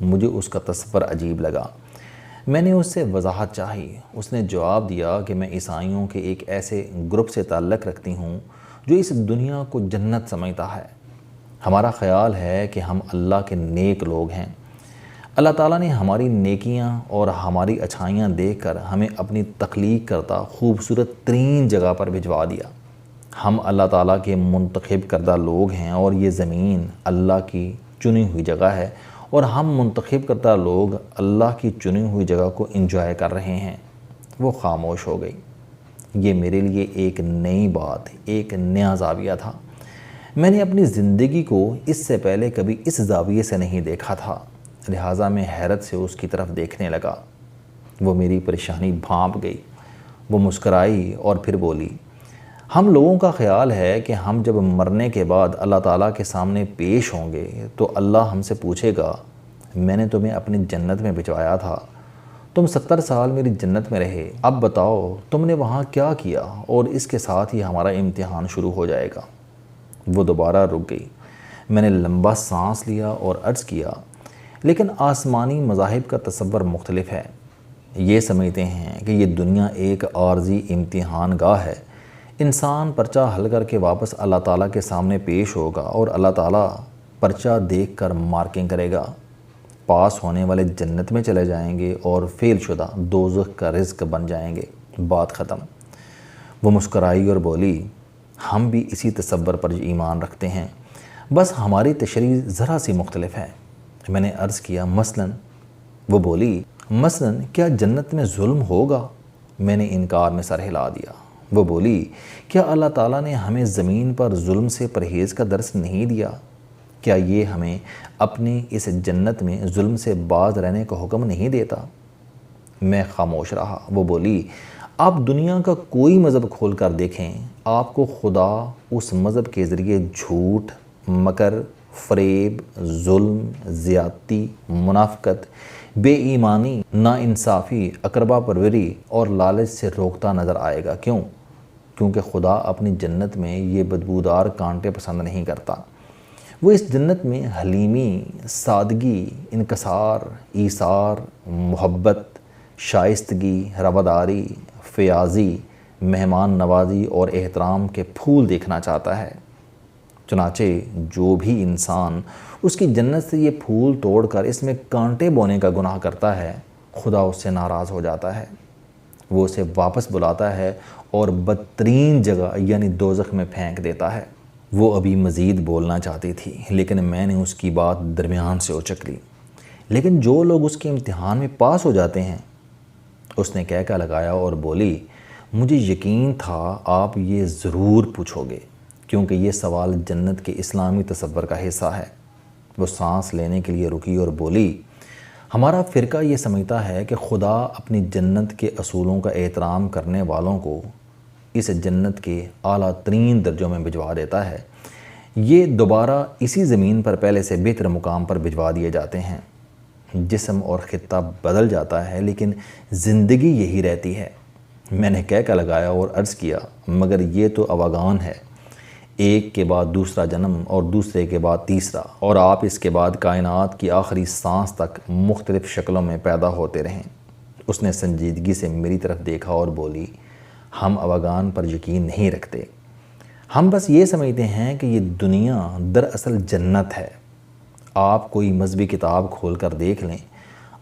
مجھے اس کا تصور عجیب لگا۔ میں نے اس سے وضاحت چاہی۔ اس نے جواب دیا کہ میں عیسائیوں کے ایک ایسے گروپ سے تعلق رکھتی ہوں جو اس دنیا کو جنت سمجھتا ہے۔ ہمارا خیال ہے کہ ہم اللہ کے نیک لوگ ہیں۔ اللہ تعالیٰ نے ہماری نیکیاں اور ہماری اچھائیاں دیکھ کر ہمیں اپنی تخلیق کرتا خوبصورت ترین جگہ پر بھجوا دیا۔ ہم اللہ تعالیٰ کے منتخب کردہ لوگ ہیں اور یہ زمین اللہ کی چنی ہوئی جگہ ہے، اور ہم منتخب کردہ لوگ اللہ کی چنی ہوئی جگہ کو انجوائے کر رہے ہیں۔ وہ خاموش ہو گئی۔ یہ میرے لیے ایک نئی بات، ایک نیا زاویہ تھا۔ میں نے اپنی زندگی کو اس سے پہلے کبھی اس زاویے سے نہیں دیکھا تھا، لہٰذا میں حیرت سے اس کی طرف دیکھنے لگا۔ وہ میری پریشانی بھانپ گئی۔ وہ مسکرائی اور پھر بولی، ہم لوگوں کا خیال ہے کہ ہم جب مرنے کے بعد اللہ تعالیٰ کے سامنے پیش ہوں گے تو اللہ ہم سے پوچھے گا، میں نے تمہیں اپنی جنت میں بھجوایا تھا، تم 70 سال میری جنت میں رہے، اب بتاؤ تم نے وہاں کیا کیا، اور اس کے ساتھ ہی ہمارا امتحان شروع ہو جائے گا۔ وہ دوبارہ رک گئی۔ میں نے لمبا سانس لیا اور عرض کیا، لیکن آسمانی مذاہب کا تصور مختلف ہے۔ یہ سمجھتے ہیں کہ یہ دنیا ایک عارضی امتحان گاہ ہے۔ انسان پرچہ حل کر کے واپس اللہ تعالیٰ کے سامنے پیش ہوگا اور اللہ تعالیٰ پرچہ دیکھ کر مارکنگ کرے گا۔ پاس ہونے والے جنت میں چلے جائیں گے اور فیل شدہ دوزخ کا رزق بن جائیں گے۔ بات ختم۔ وہ مسکرائی اور بولی، ہم بھی اسی تصور پر ایمان رکھتے ہیں، بس ہماری تشریح ذرا سی مختلف ہے۔ میں نے عرض کیا، مثلاً؟ وہ بولی، مثلاً کیا جنت میں ظلم ہوگا؟ میں نے انکار میں سر ہلا دیا۔ وہ بولی، کیا اللہ تعالیٰ نے ہمیں زمین پر ظلم سے پرہیز کا درس نہیں دیا؟ کیا یہ ہمیں اپنی اس جنت میں ظلم سے باز رہنے کا حکم نہیں دیتا؟ میں خاموش رہا۔ وہ بولی، آپ دنیا کا کوئی مذہب کھول کر دیکھیں، آپ کو خدا اس مذہب کے ذریعے جھوٹ، مکر، فریب، ظلم، زیادتی، منافقت، بے ایمانی، ناانصافی، اقربا پروری اور لالچ سے روکتا نظر آئے گا۔ کیوں؟ کیونکہ خدا اپنی جنت میں یہ بدبودار کانٹے پسند نہیں کرتا۔ وہ اس جنت میں حلیمی، سادگی، انکسار، ایثار، محبت، شائستگی، رواداری، فیاضی، مہمان نوازی اور احترام کے پھول دیکھنا چاہتا ہے۔ چنانچہ جو بھی انسان اس کی جنت سے یہ پھول توڑ کر اس میں کانٹے بونے کا گناہ کرتا ہے، خدا اس سے ناراض ہو جاتا ہے۔ وہ اسے واپس بلاتا ہے اور بدترین جگہ یعنی دوزخ میں پھینک دیتا ہے۔ وہ ابھی مزید بولنا چاہتی تھی، لیکن میں نے اس کی بات درمیان سے اچک لی۔ لیکن جو لوگ اس کے امتحان میں پاس ہو جاتے ہیں، اس نے کہہ کر لگایا اور بولی، مجھے یقین تھا آپ یہ ضرور پوچھو گے، کیونکہ یہ سوال جنت کے اسلامی تصور کا حصہ ہے۔ وہ سانس لینے کے لیے رکی اور بولی، ہمارا فرقہ یہ سمجھتا ہے کہ خدا اپنی جنت کے اصولوں کا احترام کرنے والوں کو اس جنت کے اعلیٰ ترین درجوں میں بھجوا دیتا ہے۔ یہ دوبارہ اسی زمین پر پہلے سے بہتر مقام پر بھجوا دیے جاتے ہیں۔ جسم اور خطہ بدل جاتا ہے لیکن زندگی یہی رہتی ہے۔ میں نے کہہ کر لگایا اور عرض کیا، مگر یہ تو اواگان ہے، ایک کے بعد دوسرا جنم اور دوسرے کے بعد تیسرا، اور آپ اس کے بعد کائنات کی آخری سانس تک مختلف شکلوں میں پیدا ہوتے رہیں۔ اس نے سنجیدگی سے میری طرف دیکھا اور بولی، ہم اواگان پر یقین نہیں رکھتے، ہم بس یہ سمجھتے ہیں کہ یہ دنیا دراصل جنت ہے۔ آپ کوئی مذہبی کتاب کھول کر دیکھ لیں،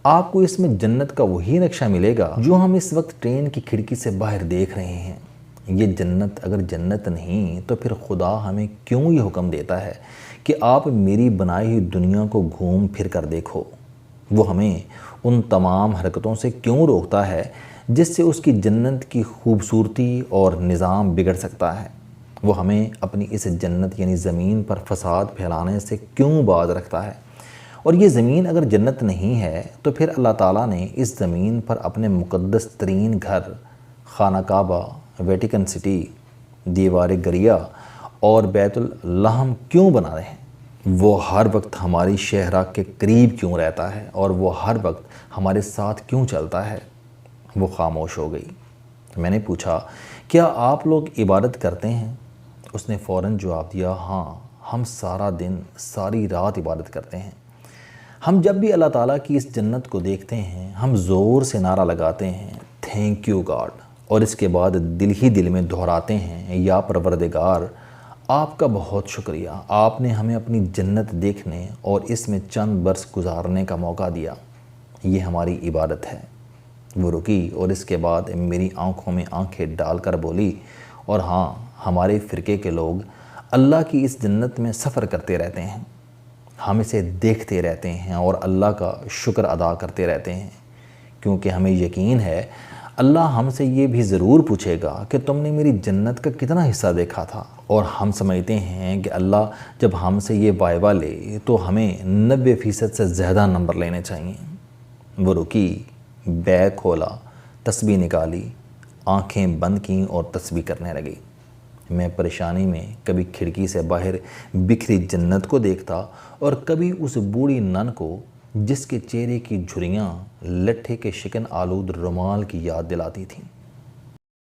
آپ کو اس میں جنت کا وہی نقشہ ملے گا جو ہم اس وقت ٹرین کی کھڑکی سے باہر دیکھ رہے ہیں۔ یہ جنت اگر جنت نہیں تو پھر خدا ہمیں کیوں یہ حکم دیتا ہے کہ آپ میری بنائی ہوئی دنیا کو گھوم پھر کر دیکھو؟ وہ ہمیں ان تمام حرکتوں سے کیوں روکتا ہے جس سے اس کی جنت کی خوبصورتی اور نظام بگڑ سکتا ہے؟ وہ ہمیں اپنی اس جنت یعنی زمین پر فساد پھیلانے سے کیوں باز رکھتا ہے؟ اور یہ زمین اگر جنت نہیں ہے تو پھر اللہ تعالیٰ نے اس زمین پر اپنے مقدس ترین گھر خانہ کعبہ، ویٹیکن سٹی، دیوار گریا اور بیت اللحم کیوں بنا رہے ہیں؟ وہ ہر وقت ہماری شہرہ کے قریب کیوں رہتا ہے اور وہ ہر وقت ہمارے ساتھ کیوں چلتا ہے؟ وہ خاموش ہو گئی۔ میں نے پوچھا، کیا آپ لوگ عبادت کرتے ہیں؟ اس نے فوراً جواب دیا، ہاں، ہم سارا دن ساری رات عبادت کرتے ہیں۔ ہم جب بھی اللہ تعالیٰ کی اس جنت کو دیکھتے ہیں ہم زور سے نعرہ لگاتے ہیں تھینک یو گاڈ، اور اس کے بعد دل ہی دل میں دہراتے ہیں یا پروردگار آپ کا بہت شکریہ، آپ نے ہمیں اپنی جنت دیکھنے اور اس میں چند برس گزارنے کا موقع دیا، یہ ہماری عبادت ہے۔ وہ رکی اور اس کے بعد میری آنکھوں میں آنکھیں ڈال کر بولی، اور ہاں ہمارے فرقے کے لوگ اللہ کی اس جنت میں سفر کرتے رہتے ہیں، ہم اسے دیکھتے رہتے ہیں اور اللہ کا شکر ادا کرتے رہتے ہیں، کیونکہ ہمیں یقین ہے اللہ ہم سے یہ بھی ضرور پوچھے گا کہ تم نے میری جنت کا کتنا حصہ دیکھا تھا، اور ہم سمجھتے ہیں کہ اللہ جب ہم سے یہ وعدہ لے تو ہمیں 90% سے زیادہ نمبر لینے چاہیے۔ وہ رکی، بیگ کھولا، تسبیح نکالی، آنکھیں بند کیں اور تسبیح کرنے لگی۔ میں پریشانی میں کبھی کھڑکی سے باہر بکھری جنت کو دیکھتا اور کبھی اس بوڑھی نن کو جس کے چہرے کی جھریاں لٹھے کے شکن آلود رومال کی یاد دلاتی تھیں۔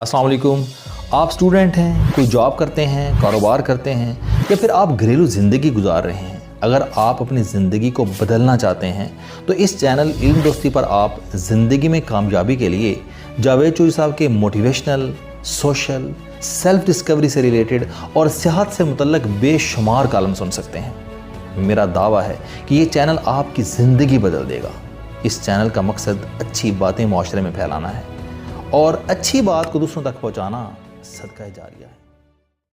السلام علیکم، آپ سٹوڈنٹ ہیں، کوئی جاب کرتے ہیں، کاروبار کرتے ہیں، یا پھر آپ گھریلو زندگی گزار رہے ہیں۔ اگر آپ اپنی زندگی کو بدلنا چاہتے ہیں تو اس چینل علم دوستی پر آپ زندگی میں کامیابی کے لیے جاوید چوہدری صاحب کے موٹیویشنل، سوشل، سیلف ڈسکوری سے ریلیٹڈ اور صحت سے متعلق بے شمار کالم سن سکتے ہیں۔ میرا دعویٰ ہے کہ یہ چینل آپ کی زندگی بدل دے گا۔ اس چینل کا مقصد اچھی باتیں معاشرے میں پھیلانا ہے، اور اچھی بات کو دوسروں تک پہنچانا صدقہ جاریہ ہے۔